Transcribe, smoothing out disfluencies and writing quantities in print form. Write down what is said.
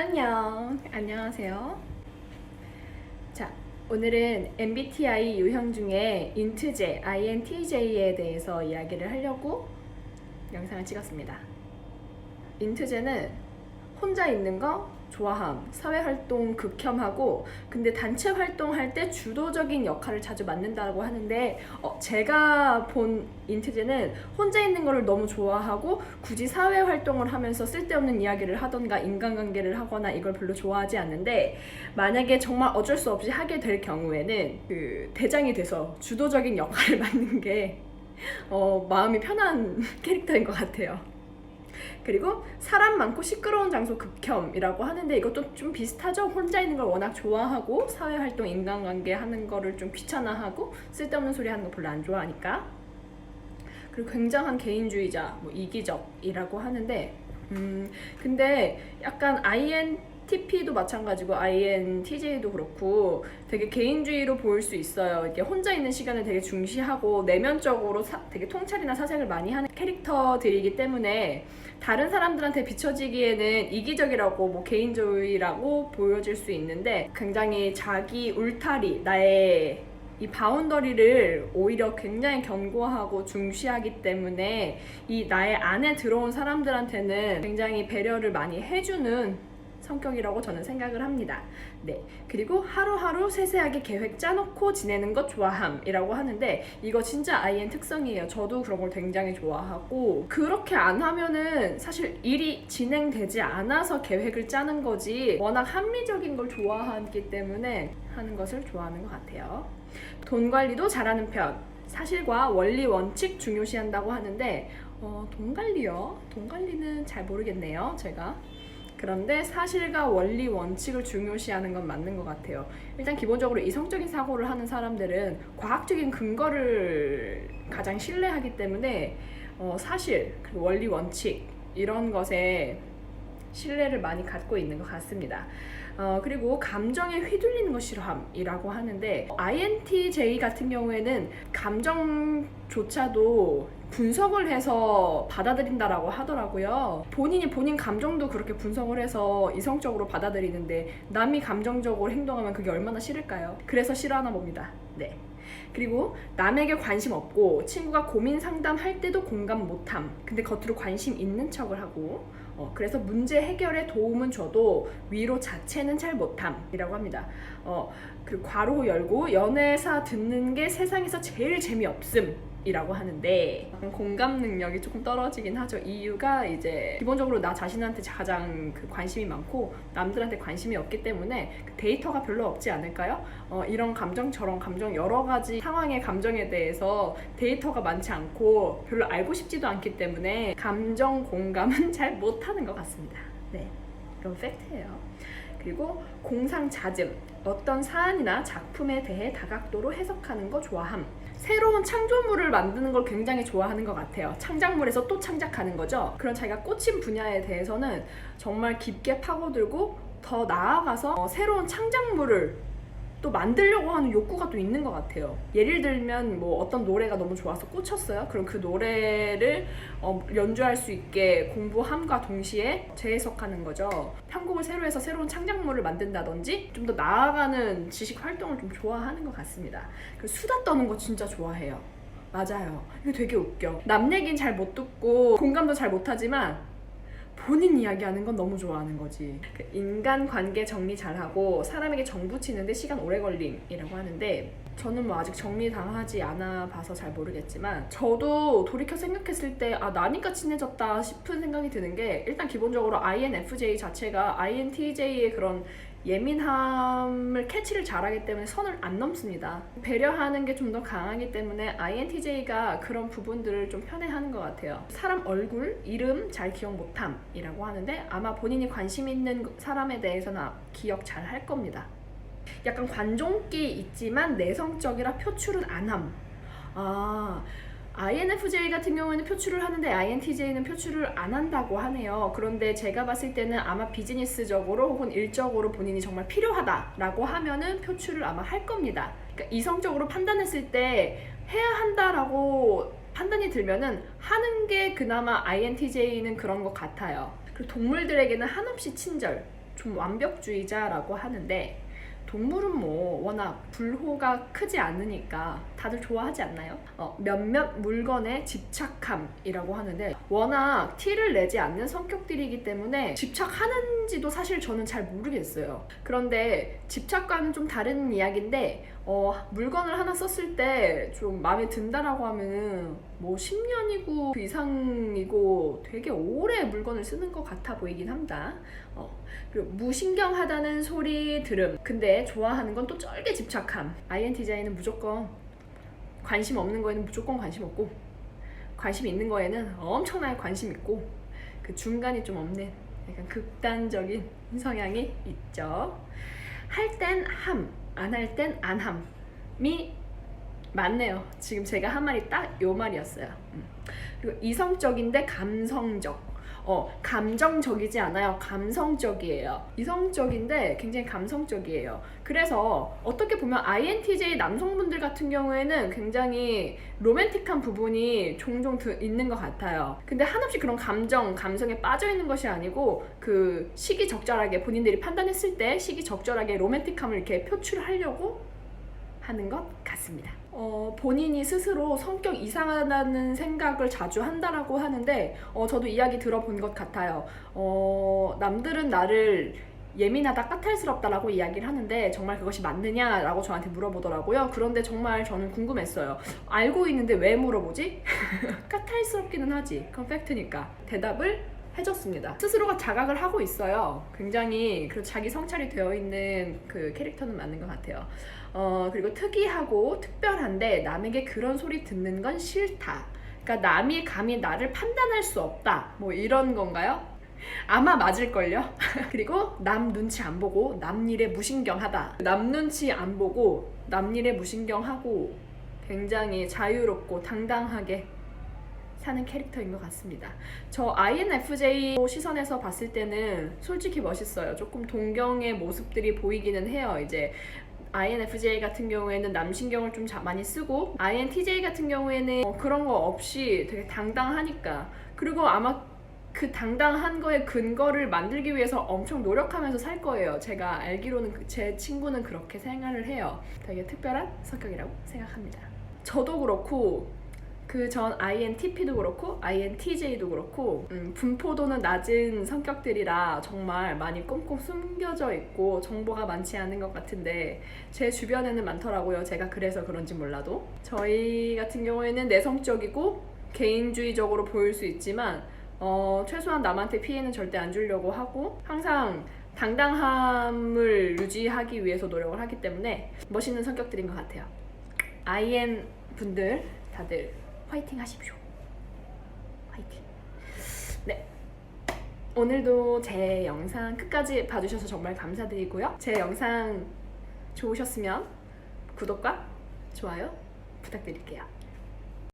안녕하세요. 자, 오늘은 MBTI 유형 중에 INTJ, INTJ에 대해서 이야기를 하려고 영상을 찍었습니다. INTJ는 혼자 있는 거 좋아함, 사회활동 극혐하고, 근데 단체 활동할 때 주도적인 역할을 자주 맡는다고 하는데, 제가 본 인트제는 혼자 있는 거를 너무 좋아하고 굳이 사회활동을 하면서 쓸데없는 이야기를 하던가 인간관계를 하거나 이걸 별로 좋아하지 않는데, 만약에 정말 어쩔 수 없이 하게 될 경우에는 그 대장이 돼서 주도적인 역할을 맡는 게 마음이 편한 캐릭터인 것 같아요. 그리고 사람 많고 시끄러운 장소 극혐이라고 하는데, 이것도 좀 비슷하죠. 혼자 있는 걸 워낙 좋아하고 사회활동, 인간관계 하는 거를 좀 귀찮아하고 쓸데없는 소리 하는 거 별로 안 좋아하니까. 그리고 굉장한 개인주의자, 이기적이라고 하는데, 근데 약간 INTP도 마찬가지고 INTJ도 그렇고 되게 개인주의로 보일 수 있어요. 이렇게 혼자 있는 시간을 되게 중시하고 내면적으로 되게 통찰이나 사색을 많이 하는 캐릭터들이기 때문에 다른 사람들한테 비춰지기에는 이기적이라고 개인주의라고 보여질 수 있는데, 굉장히 자기 울타리, 나의 이 바운더리를 오히려 굉장히 견고하고 중시하기 때문에 이 나의 안에 들어온 사람들한테는 굉장히 배려를 많이 해주는 성격이라고 저는 생각을 합니다. 네. 그리고 하루하루 세세하게 계획 짜놓고 지내는 것 좋아함이라고 하는데, 이거 진짜 IN 특성이에요. 저도 그런 걸 굉장히 좋아하고, 그렇게 안 하면은 사실 일이 진행되지 않아서 계획을 짜는 거지, 워낙 합리적인 걸 좋아하기 때문에 하는 것을 좋아하는 것 같아요. 돈 관리도 잘하는 편. 사실과 원리 원칙 중요시한다고 하는데, 돈 관리요? 돈 관리는 잘 모르겠네요, 제가. 그런데 사실과 원리 원칙을 중요시하는 건 맞는 것 같아요. 일단 기본적으로 이성적인 사고를 하는 사람들은 과학적인 근거를 가장 신뢰하기 때문에 사실, 원리 원칙 이런 것에 신뢰를 많이 갖고 있는 것 같습니다. 그리고 감정에 휘둘리는 거 싫어함이라고 하는데, INTJ 같은 경우에는 감정조차도 분석을 해서 받아들인다라고 하더라고요. 본인 감정도 그렇게 분석을 해서 이성적으로 받아들이는데, 남이 감정적으로 행동하면 그게 얼마나 싫을까요? 그래서 싫어하나 봅니다. 네. 그리고 남에게 관심 없고 친구가 고민 상담할 때도 공감 못함. 근데 겉으로 관심 있는 척을 하고, 그래서 문제 해결에 도움은 줘도 위로 자체는 잘 못함이라고 합니다. 그리고 괄호 열고 연애사 듣는 게 세상에서 제일 재미없음 이라고 하는데, 공감 능력이 조금 떨어지긴 하죠. 이유가 이제 기본적으로 나 자신한테 가장 관심이 많고 남들한테 관심이 없기 때문에 데이터가 별로 없지 않을까요? 이런 감정 저런 감정 여러 가지 상황의 감정에 대해서 데이터가 많지 않고 별로 알고 싶지도 않기 때문에 감정 공감은 잘 못하는 것 같습니다. 네, 이건 팩트예요. 그리고 공상자즘, 어떤 사안이나 작품에 대해 다각도로 해석하는 거 좋아함. 새로운 창조물을 만드는 걸 굉장히 좋아하는 것 같아요. 창작물에서 또 창작하는 거죠. 그런 자기가 꽂힌 분야에 대해서는 정말 깊게 파고들고 더 나아가서 새로운 창작물을 또 만들려고 하는 욕구가 또 있는 것 같아요. 예를 들면 어떤 노래가 너무 좋아서 꽂혔어요. 그럼 그 노래를 연주할 수 있게 공부함과 동시에 재해석하는 거죠. 편곡을 새로 해서 새로운 창작물을 만든다든지 좀 더 나아가는 지식 활동을 좀 좋아하는 것 같습니다. 수다 떠는 거 진짜 좋아해요. 맞아요. 이거 되게 웃겨. 남 얘기는 잘 못 듣고 공감도 잘 못하지만 본인 이야기하는 건 너무 좋아하는 거지. 인간관계 정리 잘하고 사람에게 정붙이는데 시간 오래 걸림이라고 하는데, 저는 아직 정리 당하지 않아 봐서 잘 모르겠지만, 저도 돌이켜 생각했을 때 나니까 친해졌다 싶은 생각이 드는 게, 일단 기본적으로 INFJ 자체가 INTJ의 그런 예민함을 캐치를 잘하기 때문에 선을 안 넘습니다. 배려하는 게 좀 더 강하기 때문에 INTJ가 그런 부분들을 좀 편애하는 것 같아요. 사람 얼굴, 이름 잘 기억 못함이라고 하는데, 아마 본인이 관심 있는 사람에 대해서는 기억 잘 할 겁니다. 약간 관종기 있지만 내성적이라 표출은 안 함. INFJ 같은 경우에는 표출을 하는데 INTJ는 표출을 안 한다고 하네요. 그런데 제가 봤을 때는 아마 비즈니스적으로 혹은 일적으로 본인이 정말 필요하다라고 하면은 표출을 아마 할 겁니다. 그러니까 이성적으로 판단했을 때 해야 한다라고 판단이 들면은 하는 게 그나마 INTJ는 그런 것 같아요. 그리고 동물들에게는 한없이 친절, 좀 완벽주의자라고 하는데 동물은 뭐 워낙 불호가 크지 않으니까 다들 좋아하지 않나요? 몇몇 물건의 집착함이라고 하는데 워낙 티를 내지 않는 성격들이기 때문에 집착하는지도 사실 저는 잘 모르겠어요. 그런데 집착과는 좀 다른 이야기인데 물건을 하나 썼을 때 좀 마음에 든다라고 하면은 뭐 10년이고 그 이상이고 되게 오래 물건을 쓰는 것 같아 보이긴 합니다. 그리고 무신경하다는 소리 들음. 근데 좋아하는 건 또 쩔게 집착함. INTJ는 무조건 관심 없는 거에는 무조건 관심 없고 관심 있는 거에는 엄청나게 관심 있고 그 중간이 좀 없는 약간 극단적인 성향이 있죠. 할 땐 함, 안 할 땐 안 함이 맞네요. 지금 제가 한 말이 딱 요 말이었어요. 그리고 이성적인데 감성적. 감정적이지 않아요. 감성적이에요. 이성적인데 굉장히 감성적이에요. 그래서 어떻게 보면 INTJ 남성분들 같은 경우에는 굉장히 로맨틱한 부분이 종종 있는 것 같아요. 근데 한없이 그런 감성에 빠져 있는 것이 아니고 그 시기적절하게 본인들이 판단했을 때 시기적절하게 로맨틱함을 이렇게 표출하려고 하는 것 같습니다. 본인이 스스로 성격 이상하다는 생각을 자주 한다라고 하는데 저도 이야기 들어본 것 같아요. 남들은 나를 예민하다, 까탈스럽다라고 이야기를 하는데 정말 그것이 맞느냐라고 저한테 물어보더라고요. 그런데 정말 저는 궁금했어요. 알고 있는데 왜 물어보지? 까탈스럽기는 하지. 그건 팩트니까. 대답을 해줬습니다. 스스로가 자각을 하고 있어요. 굉장히 자기 성찰이 되어 있는 그 캐릭터는 맞는 것 같아요. 그리고 특이하고 특별한데 남에게 그런 소리 듣는 건 싫다. 그러니까 남이 감히 나를 판단할 수 없다. 뭐 이런 건가요? 아마 맞을걸요? 그리고 남 눈치 안 보고 남 일에 무신경하다. 남 눈치 안 보고 남 일에 무신경하고 굉장히 자유롭고 당당하게 사는 캐릭터인 것 같습니다. 저 INFJ 시선에서 봤을 때는 솔직히 멋있어요. 조금 동경의 모습들이 보이기는 해요. 이제 INFJ 같은 경우에는 남신경을 좀 많이 쓰고 INTJ 같은 경우에는 그런 거 없이 되게 당당하니까. 그리고 아마 그 당당한 거에 근거를 만들기 위해서 엄청 노력하면서 살 거예요. 제가 알기로는 제 친구는 그렇게 생활을 해요. 되게 특별한 성격이라고 생각합니다. 저도 그렇고 전 INTP도 그렇고 INTJ도 그렇고 분포도는 낮은 성격들이라 정말 많이 꽁꽁 숨겨져 있고 정보가 많지 않은 것 같은데 제 주변에는 많더라고요. 제가 그래서 그런지 몰라도. 저희 같은 경우에는 내성적이고 개인주의적으로 보일 수 있지만 최소한 남한테 피해는 절대 안 주려고 하고 항상 당당함을 유지하기 위해서 노력을 하기 때문에 멋있는 성격들인 것 같아요. IN 분들 다들 화이팅 하십시오. 화이팅. 네. 오늘도 제 영상 끝까지 봐주셔서 정말 감사드리고요. 제 영상 좋으셨으면 구독과 좋아요 부탁드릴게요.